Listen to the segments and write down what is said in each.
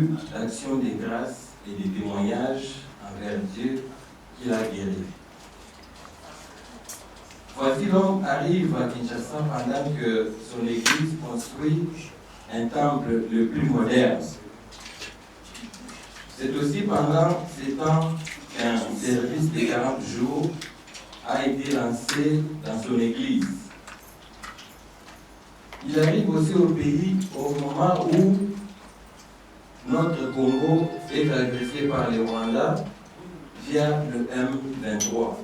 culte, d'action de grâce et de témoignage envers Dieu qui l'a guéri. Voici l'homme arrive à Kinshasa pendant que son église construit un temple le plus moderne. C'est aussi pendant ces temps qu'un service de 40 jours a été lancé dans son église. Il arrive aussi au pays au moment où notre Congo est agressé par les Rwandais via le M23.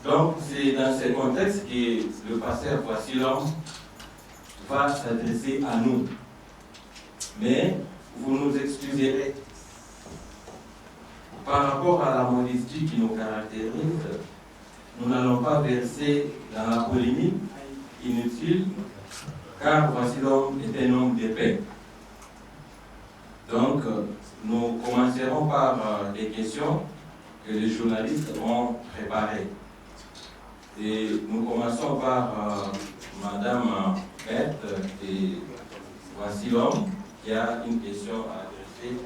Donc, c'est dans ce contexte que le pasteur Voici l'homme va s'adresser à nous. Mais vous nous excuserez. Par rapport à la modestie qui nous caractérise, nous n'allons pas verser dans la polémique inutile, car Voici l'homme est un homme de paix. Donc, nous commencerons par des questions que les journalistes ont préparées. Et nous commençons par Madame Bette, et Voici l'homme qui a une question à adresser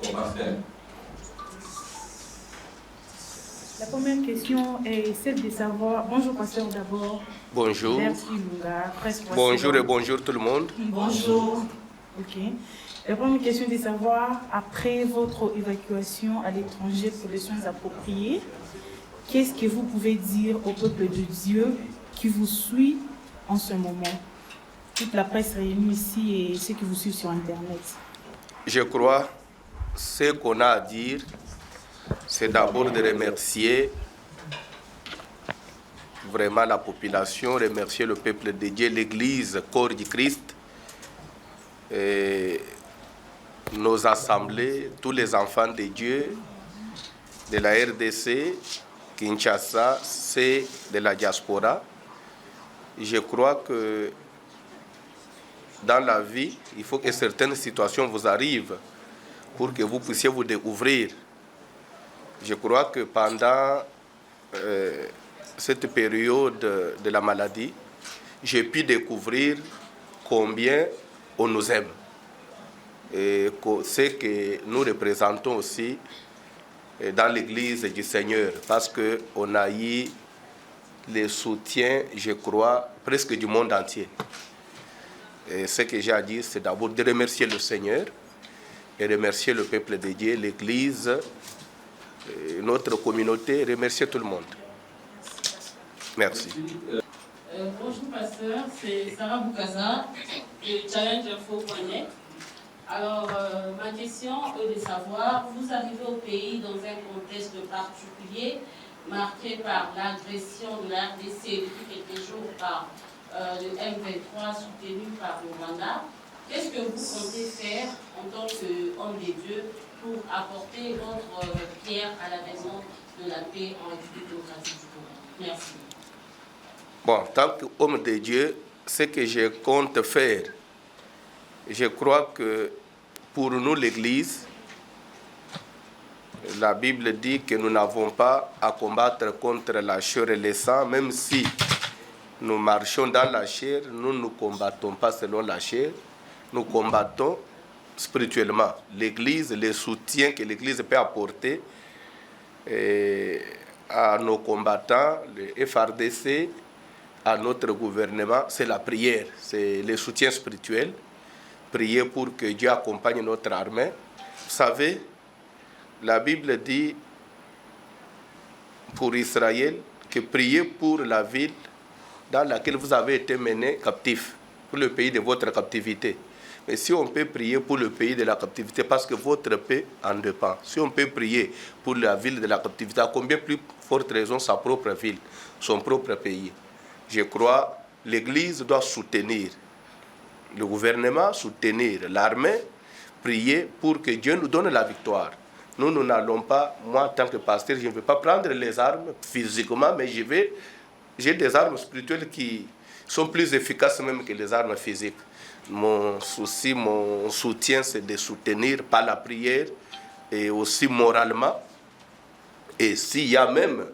au pasteur. La première question est celle de savoir. Bonjour, pasteur, d'abord. Bonjour. Merci, Lunga. Bonjour et bonjour tout le monde. Bonjour. Ok. La première question est de savoir, après votre évacuation à l'étranger pour les soins appropriés, qu'est-ce que vous pouvez dire au peuple de Dieu qui vous suit en ce moment? Toute la presse réunie ici et ceux qui vous suivent sur Internet. Je crois ce qu'on a à dire, c'est d'abord de remercier vraiment la population, remercier le peuple de Dieu, l'Église, corps du Christ, et nos assemblées, tous les enfants de Dieu, de la RDC, Kinshasa, c'est de la diaspora. Je crois que dans la vie, il faut que certaines situations vous arrivent pour que vous puissiez vous découvrir. Je crois que pendant cette période de la maladie, j'ai pu découvrir combien on nous aime. Et ce que nous représentons aussi dans l'Église du Seigneur, parce qu'on a eu le soutien, je crois, presque du monde entier. Et ce que j'ai à dire, c'est d'abord de remercier le Seigneur et remercier le peuple de Dieu, l'Église, notre communauté, remercier tout le monde. Merci. Bonjour pasteur, c'est Sarah Boukaza de Challenge Info.net. Alors, ma question est de savoir, vous arrivez au pays dans un contexte particulier marqué par l'agression de la RDC depuis quelques jours par le M23 soutenu par le Rwanda. Qu'est-ce que vous comptez faire en tant qu'homme de Dieu pour apporter votre pierre à l'avènement de la paix en République démocratique du Congo? Merci. Bon, en tant qu'homme de Dieu, ce que je compte faire, je crois que pour nous, l'Église, la Bible dit que nous n'avons pas à combattre contre la chair et le sang, même si nous marchons dans la chair, nous ne combattons pas selon la chair, nous combattons spirituellement. L'Église, le soutien que l'Église peut apporter à nos combattants, le FRDC, à notre gouvernement, c'est la prière, c'est le soutien spirituel. Prier pour que Dieu accompagne notre armée. Vous savez, la Bible dit pour Israël que priez pour la ville dans laquelle vous avez été menés captifs, pour le pays de votre captivité. Mais si on peut prier pour le pays de la captivité, parce que votre paix en dépend. Si on peut prier pour la ville de la captivité, à combien plus forte raison sa propre ville, son propre pays. Je crois que l'Église doit soutenir le gouvernement, soutenir l'armée, prier pour que Dieu nous donne la victoire. Nous n'allons pas, moi en tant que pasteur, je ne vais pas prendre les armes physiquement, mais j'ai des armes spirituelles qui sont plus efficaces même que les armes physiques. Mon souci, mon soutien, c'est de soutenir par la prière et aussi moralement. Et s'il y a même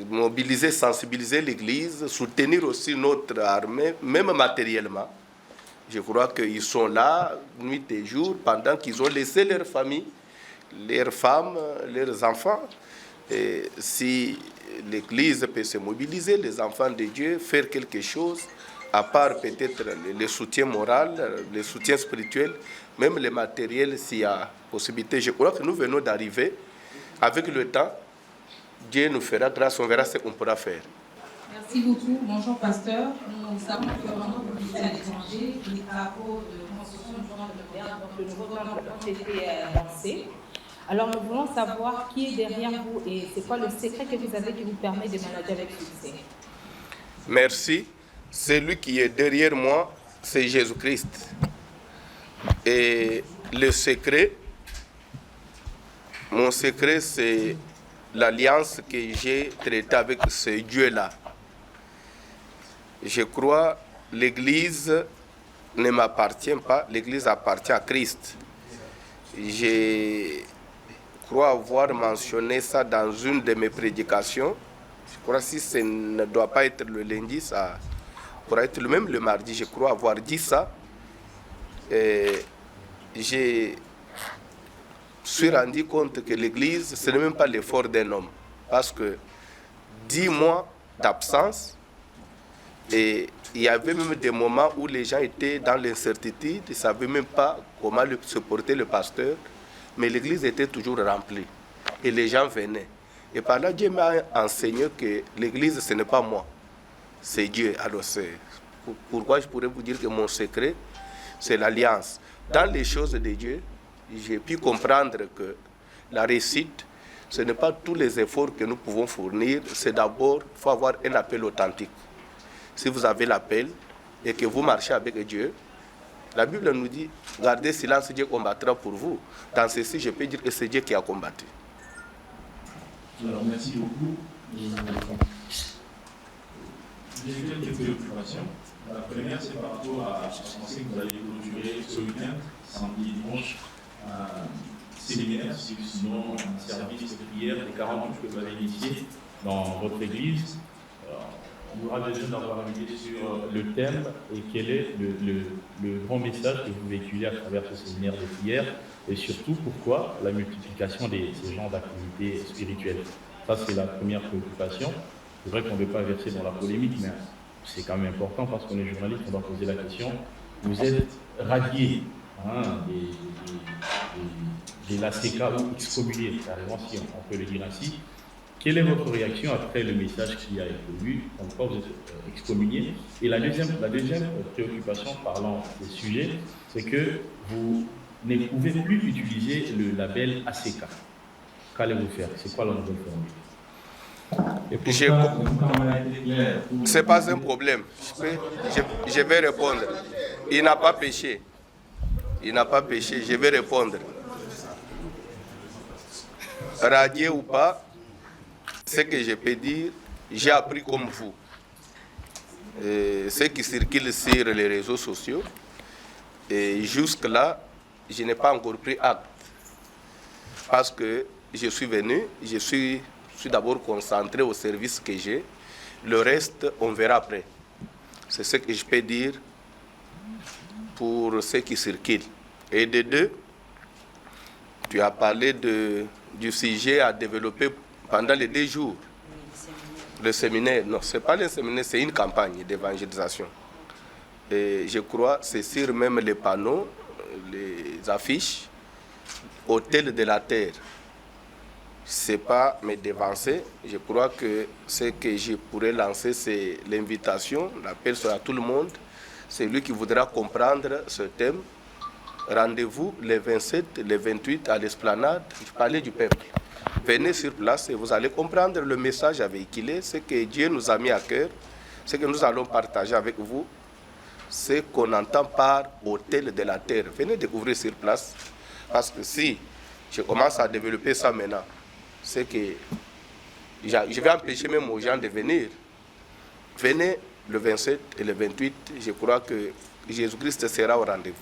mobiliser, sensibiliser l'Église, soutenir aussi notre armée, même matériellement. Je crois qu'ils sont là, nuit et jour, pendant qu'ils ont laissé leur famille, leurs femmes, leurs enfants. Et si l'Église peut se mobiliser, les enfants de Dieu, faire quelque chose, à part peut-être le soutien moral, le soutien spirituel, même le matériel, s'il y a possibilité. Je crois que nous venons d'arriver. Avec le temps, Dieu nous fera grâce, on verra ce qu'on pourra faire. Merci beaucoup. Bonjour, pasteur. Nous savons que pendant que vous étiez à l'étranger, les travaux de construction du temple moderne, donc le nouveau temple, ont été lancés. Alors, nous voulons savoir qui est derrière vous et c'est quoi le secret que vous avez qui vous permet de manager avec succès. Merci. Celui qui est derrière moi, c'est Jésus-Christ. Et le secret, mon secret, c'est l'alliance que j'ai traitée avec ce Dieu-là. Je crois que l'Église ne m'appartient pas, l'Église appartient à Christ. Je crois avoir mentionné ça dans une de mes prédications. Je crois que si ce ne doit pas être le lundi, ça pourra être même le mardi. Je crois avoir dit ça. Et je suis rendu compte que l'Église, ce n'est même pas l'effort d'un homme. Parce que 10 mois d'absence, et il y avait même des moments où les gens étaient dans l'incertitude, ils ne savaient même pas comment se porter le pasteur, mais l'église était toujours remplie et les gens venaient. Et par là, Dieu m'a enseigné que l'église, ce n'est pas moi, c'est Dieu. Alors, c'est pourquoi je pourrais vous dire que mon secret, c'est l'alliance. Dans les choses de Dieu, j'ai pu comprendre que la réussite, ce n'est pas tous les efforts que nous pouvons fournir, c'est d'abord, il faut avoir un appel authentique. Si vous avez l'appel et que vous marchez avec Dieu, la Bible nous dit, gardez silence, Dieu combattra pour vous. Dans ceci, je peux dire que c'est Dieu qui a combattu. Alors, merci beaucoup. J'ai quelques préoccupations. La première, c'est par rapport à ce que vous allez clôturer ce week-end, samedi et dimanche, un séminaire, sinon un service de prière des 40 que vous avez initié dans votre église. On aura besoin d'avoir une idée sur le thème et quel est le grand message que vous véhiculez à travers ce séminaire de prière et surtout pourquoi la multiplication de ces genres d'activités spirituelles. Ça, c'est la première préoccupation. C'est vrai qu'on ne veut pas verser dans la polémique, mais c'est quand même important parce qu'on est journaliste, on doit poser la question. Vous êtes radié de l'ACK ou excommunié, carrément, si on peut le dire ainsi. Quelle est votre réaction après le message qui a été lu, en quoi vous êtes excommunié? Et la deuxième préoccupation, parlant des sujets, c'est que vous ne pouvez plus utiliser le label ACK. Qu'allez-vous faire? C'est quoi la nouvelle formule? Ce n'est pas un problème. Je vais répondre. Il n'a pas péché. Il n'a pas péché. Je vais répondre. Radié ou pas, ce que je peux dire, j'ai appris comme vous. Ce qui circule sur les réseaux sociaux. Et jusque-là, je n'ai pas encore pris acte. Parce que je suis venu, je suis d'abord concentré au service que j'ai. Le reste, on verra après. C'est ce que je peux dire pour ce qui circule. Et de deux, tu as parlé du sujet à développer pendant les 2 jours. Le séminaire, non, ce n'est pas le séminaire, c'est une campagne d'évangélisation. Et je crois, c'est sur même les panneaux, les affiches, Hôtel de la Terre. Ce n'est pas me dévancer. Je crois que ce que je pourrais lancer, c'est l'invitation, l'appel sera tout le monde. C'est lui qui voudra comprendre ce thème. Rendez-vous les 27, les 28 à l'esplanade. Je parlais du peuple. Venez sur place et vous allez comprendre le message à véhiculer, ce que Dieu nous a mis à cœur, ce que nous allons partager avec vous, ce qu'on entend par Hôtel de la Terre. Venez découvrir sur place, parce que si je commence à développer ça maintenant, c'est que je vais empêcher même aux gens de venir. Venez le 27 et le 28, je crois que Jésus-Christ sera au rendez-vous.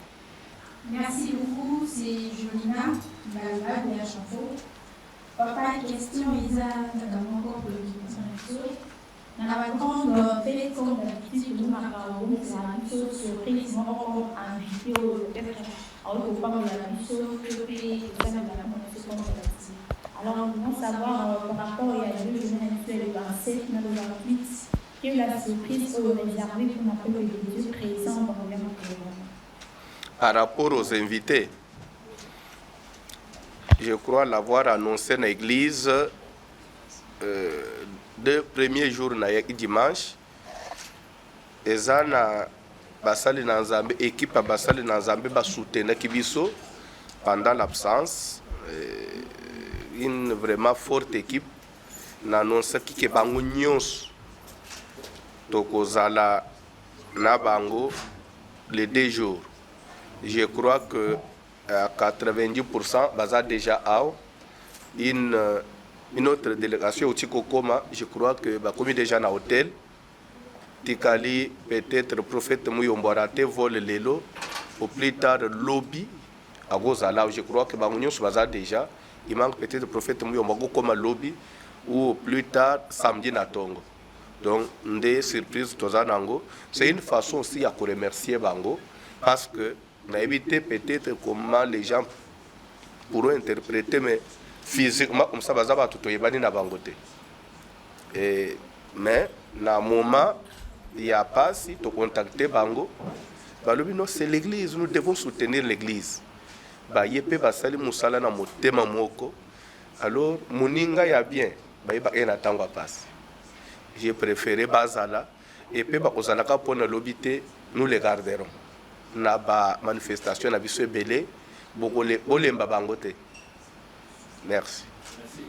Merci beaucoup, c'est Jolina, Balba de la Champeau. Papa, question, Isa, dans mon corps de l'éducation. Dans la grande fête, comme d'habitude, nous avons c'est la mission surprise, nous avons invité au parle de la mission que alors, nous voulons savoir par rapport à la le 27, le 28, quelle est la surprise réservée pour notre peuple de Dieu présent dans le gouvernement. Par rapport aux invités, je crois l'avoir annoncé dans l'église le premier jour, dimanche. Ezana basali na Nzambe, équipe à basali na Nzambe ba soutenir Kibiso pendant l'absence. Une vraiment forte équipe. N'annonce que bango nyons tokozala na bango les 2 jours. Je crois que à 90% baza déjà out. Une autre délégation au Tikokoma, je crois que bakomi déjà na hôtel. Tikali peut-être prophète Mouyomborate vole lelo au plus tard lobby à Gozala. Je crois que bango baza déjà. Il manque peut-être prophète Mouyomborate comme lobby ou plus tard samedi na Tongo. Donc des surprises tozanango. C'est une façon aussi à remercier bango parce que n'a évité peut-être comment les gens pourront interpréter mais physiquement comme ça baza ba tuto yebani na bangote. Mais na moment il y a pas si tu contacter bango balobi non c'est l'église, nous devons soutenir l'église. Ba yepe basali musala na motema moko. Alors moninga ya bien ba yeba ena tango passe. J'ai préféré bazala et pe ba kozalaka pona lobité nous les garderons. Na ba manifestation na biso belé bokole olemba bangote. Merci. Merci.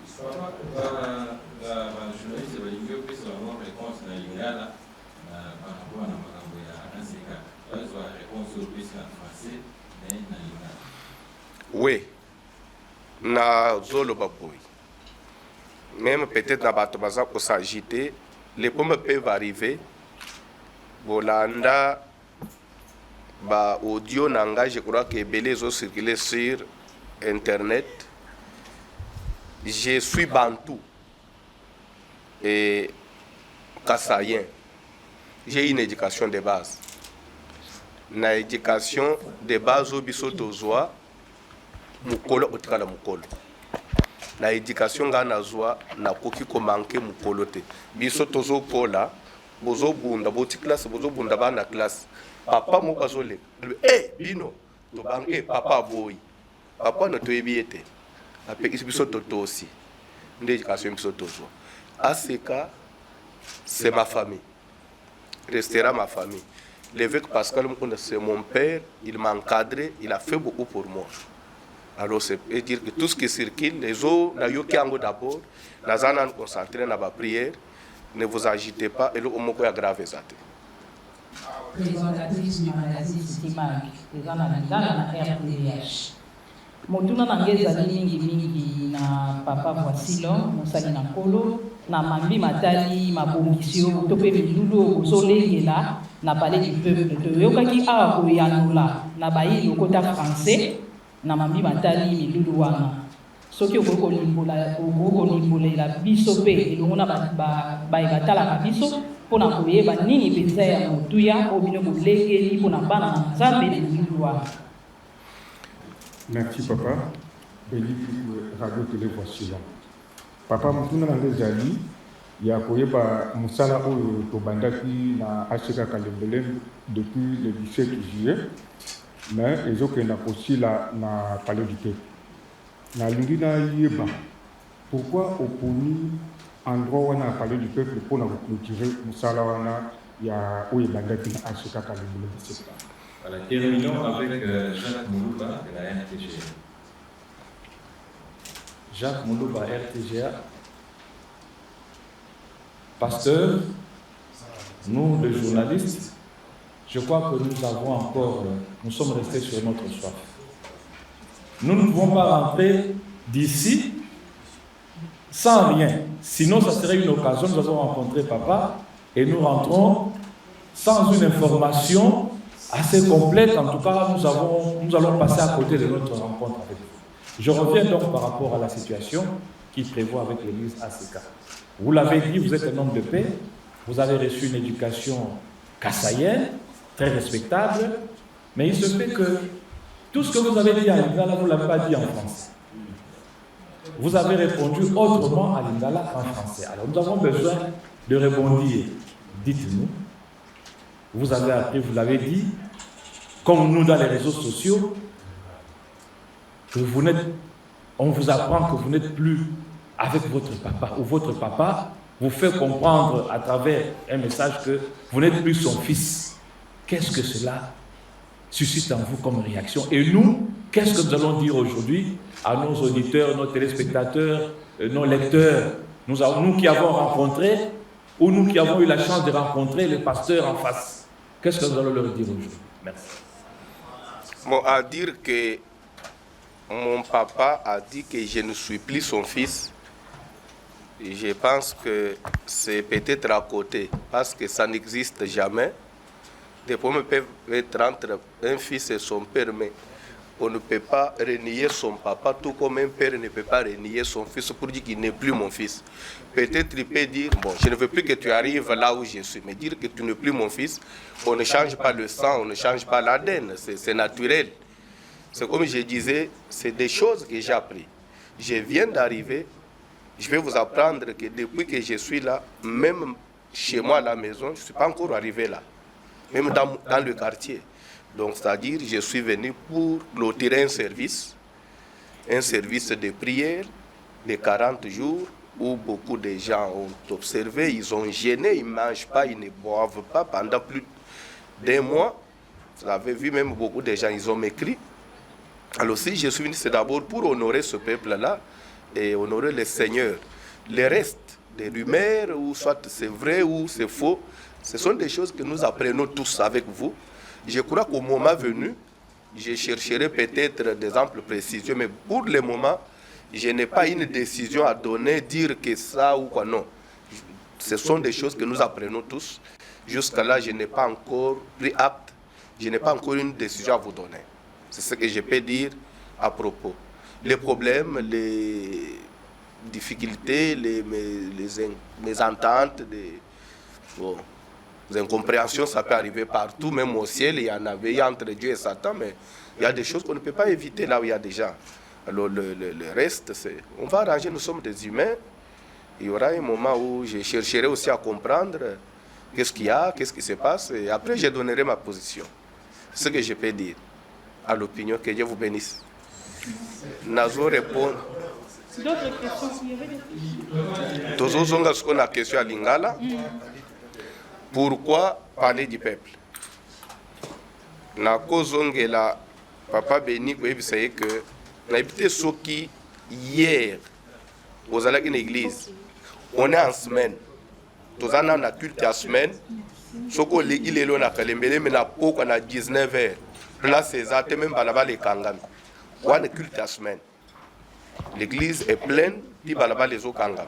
La journaliste va dire que c'est vraiment réponse dans l'ingala par rapport à la magambo ya ACK. Là, c'est la réponse au plus en français, mais dans l'ingala. Oui. Na zolo baboui. Même peut-être na bato baza ko s'agiter, les pommes peuvent arriver. Bolanda ba audio nanga, je crois que belé ont circulé sur internet. Je suis bantou et kassayen. J'ai une éducation de base. Na éducation de base au bisoto zoa mukolo otikala mukolo. Na éducation ngana zoa na koki ko manke mukolo te. Bisoto zo kola bozo bunda boti classe bozo bunda ba na classe. Papa mo bazole. Bino to banke papa boy. Papa no to ebiete. Avec bisoto to aussi. L'éducation bisoto zo. ACK c'est ma famille. Restera ma famille. L'évêque Pascal Moukounda, c'est mon père, il m'a encadré, il a fait beaucoup pour moi. Alors, c'est dire que tout ce qui circule, les eaux, d'abord, nous allons concentrer dans la prière, ne vous agitez pas, et le mot est grave. Présentatrice du magazine Stimag, dans la RTVH. Motuna nangeza mingi na papa voici l'homme, mosali na kolo, na mambi matali, mabongisio, tope milulu, ozolengela, na palais du peuple. Yokaki a koyanula, na bayi yokota français, na mambi matali, milulu wana. Soki okoko nimbola la biso pe, elongona bayi batala ka biso, pona koyeba nini penza ya motuya, obino kolengeli, pona bana na nzambe na milulu wana. Merci papa. Béni Radio Télé voici là. Papa mutuna na lezali ya koyeba musala oyo tobandaki na ACK Kalembele depuis le 17 juillet. Mais ezokenda kosila na palais du peuple. Na lingi na yeba pourquoi oponi endroit wana palais du peuple pour na clôturer musala wana ya oyo bandaki na ACK Kalembele 17. Voilà, terminons avec Jacques Moulouba de la RTGA. Jacques Moulouba, RTGA. Pasteur, nous les journalistes, je crois que nous sommes restés sur notre soif. Nous ne pouvons pas rentrer d'ici sans rien. Sinon, ça serait une occasion, nous avons rencontré papa et nous rentrons sans une information assez complète. En tout cas, nous allons passer à côté de notre rencontre avec vous. Je reviens donc par rapport à la situation qui prévoit avec l'église ACK. Vous l'avez dit, vous êtes un homme de paix, vous avez reçu une éducation kassaïenne, très respectable, mais il se fait que tout ce que vous avez dit à Lingala, vous ne l'avez pas dit en français. Vous avez répondu autrement à Lingala qu'en français. Alors nous avons besoin de rebondir. Dites-nous, vous avez appris, vous l'avez dit, comme nous dans les réseaux sociaux, que vous n'êtes, on vous apprend que vous n'êtes plus avec votre papa, ou votre papa vous fait comprendre à travers un message que vous n'êtes plus son fils. Qu'est-ce que cela suscite en vous comme réaction? Et nous, qu'est-ce que nous allons dire aujourd'hui à nos auditeurs, nos téléspectateurs, nos lecteurs, nous qui avons rencontré, ou nous qui avons eu la chance de rencontrer le pasteur en face? Qu'est-ce que nous allons leur dire aujourd'hui? Merci. Bon, à dire que mon papa a dit que je ne suis plus son fils, je pense que c'est peut-être à côté, parce que ça n'existe jamais. Des problèmes peuvent être entre un fils et son père, mais on ne peut pas renier son papa, tout comme un père ne peut pas renier son fils pour dire qu'il n'est plus mon fils. Peut-être il peut dire, bon, je ne veux plus que tu arrives là où je suis, mais dire que tu n'es plus mon fils, on ne change pas le sang, on ne change pas l'ADN, c'est naturel. C'est comme je disais, c'est des choses que j'ai appris. Je viens d'arriver, je vais vous apprendre que depuis que je suis là, même chez moi à la maison, je ne suis pas encore arrivé là, même dans le quartier. Donc, c'est-à-dire, je suis venu pour clôturer un service de prière de 40 jours, où beaucoup de gens ont observé, ils ont gêné, ils ne mangent pas, ils ne boivent pas pendant plus d'un mois. Vous avez vu même beaucoup de gens, ils ont m'écrit. Alors si je suis venu, c'est d'abord pour honorer ce peuple-là et honorer le Seigneur. Le reste, des rumeurs, ou soit c'est vrai ou c'est faux, ce sont des choses que nous apprenons tous avec vous. Je crois qu'au moment venu, je chercherai peut-être des amples précisions, mais pour le moment, je n'ai pas une décision à donner, dire que ça ou quoi, non. Ce sont des choses que nous apprenons tous. Jusqu'à là, je n'ai pas encore pris acte, je n'ai pas encore une décision à vous donner. C'est ce que je peux dire à propos. Les problèmes, les difficultés, les mésententes, les incompréhensions, ça peut arriver partout, même au ciel, il y en avait entre Dieu et Satan, mais il y a des choses qu'on ne peut pas éviter là où il y a des gens. Alors le reste, on va arranger, nous sommes des humains. Il y aura un moment où je chercherai aussi à comprendre qu'est-ce qu'il y a, qu'est-ce qui se passe, et après je donnerai ma position. C'est ce que je peux dire à l'opinion. Que Dieu vous bénisse. Nazo répondre. D'autres questions? Tozozonga ce qu'on a question à Lingala. Pourquoi parler du peuple? Nakozongela Papa Béni, vous savez que n'habitez ceux qui hier aux allées une église, on est en semaine. Tous en a culte à semaine. Ce qu'on il est là na Kalembele, mais na poko na 19h. Place exacte même balaba les kangami. On a culte à semaine. L'église est pleine, puis balaba les autres kangami.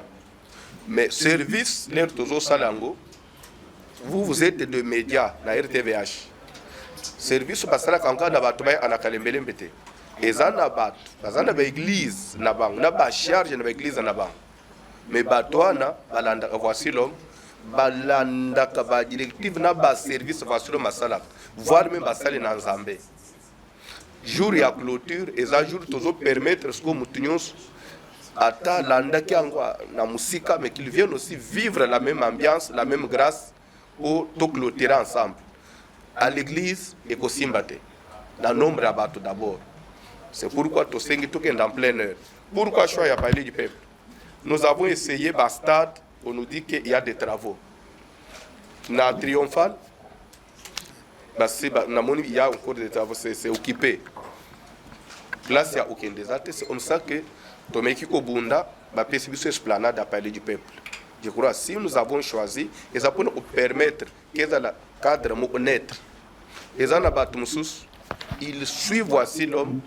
Mais service l'air tozo salango. Vous êtes de médias, la RTVH. Service basala kanga na batubay anakalembele mbete. Ezana bat, bazana ba église na bang, na ba charge na ba église na bang. Mais batwana balanda voici l'homme, balanda ka ba directive na ba service voici l'homme masala. Voir même basale na Nzambe. Jour ya clôture, eza jour tozo permettre ce que mutunyos ata landa ki angwa na musika, mais qu'ils viennent aussi vivre la même ambiance, la même grâce pour tout clôturer ensemble. À l'église et qu'au Simbate, dans nombre à battre d'abord. C'est pourquoi tout ce qui est en pleine heure. Pourquoi je suis parlé du peuple? Nous avons essayé, Bastard, on nous dit qu'il y a des travaux. Dans Triomphal, il y a encore des travaux, c'est occupé. Là, il n'y a aucun désastre. C'est comme ça que Tomeki Kobunda va percevoir cette esplanade à parler du peuple. Je crois que si nous avons choisi, et ça peut nous permettre que dans le cadre honnête, et ça n'a pas tout ils suivent voici l'homme,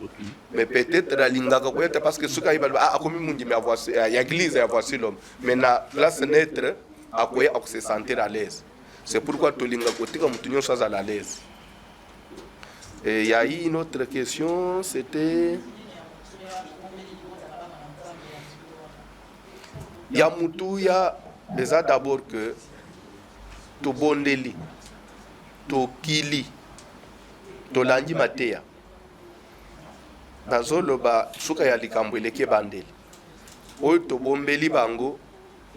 mais peut-être la lingaga parce que ce qu'il y a comme il dit mais voici il y a église et voici l'homme, mais na place naître à quoi on se sentir à l'aise. C'est pourquoi tout lingaga côté comme tout le monde soit à l'aise. Et il y a eu une autre question, c'était il y a Moutouya déjà d'abord que tobondeli tokili tolandi mateya nazoloba suka ya likambo eleki ebandeli oyo tobombeli bango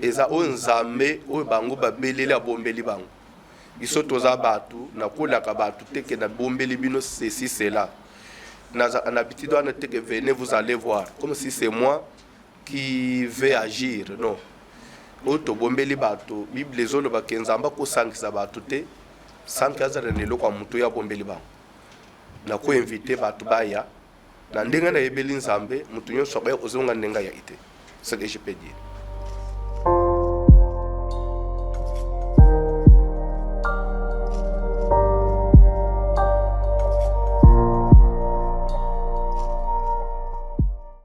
eza oyo nzambe oyo bango babeleli abombeli bango biso toza batu nakolaka batu teke na bombeli bino ceci cela na habitude wana teke venez vous allez voir comme si c'est moi qui vais agir non oyo tobombeli batu bible ezoloba ke nzambe akosangisa batu te sanki azala na eloko ya moto oyo abombeli bango nakoinvite batu baya na ndenge nayebeli nzambe moto nyonso akoya kozonga ndenge ya ite ce que je peux dire.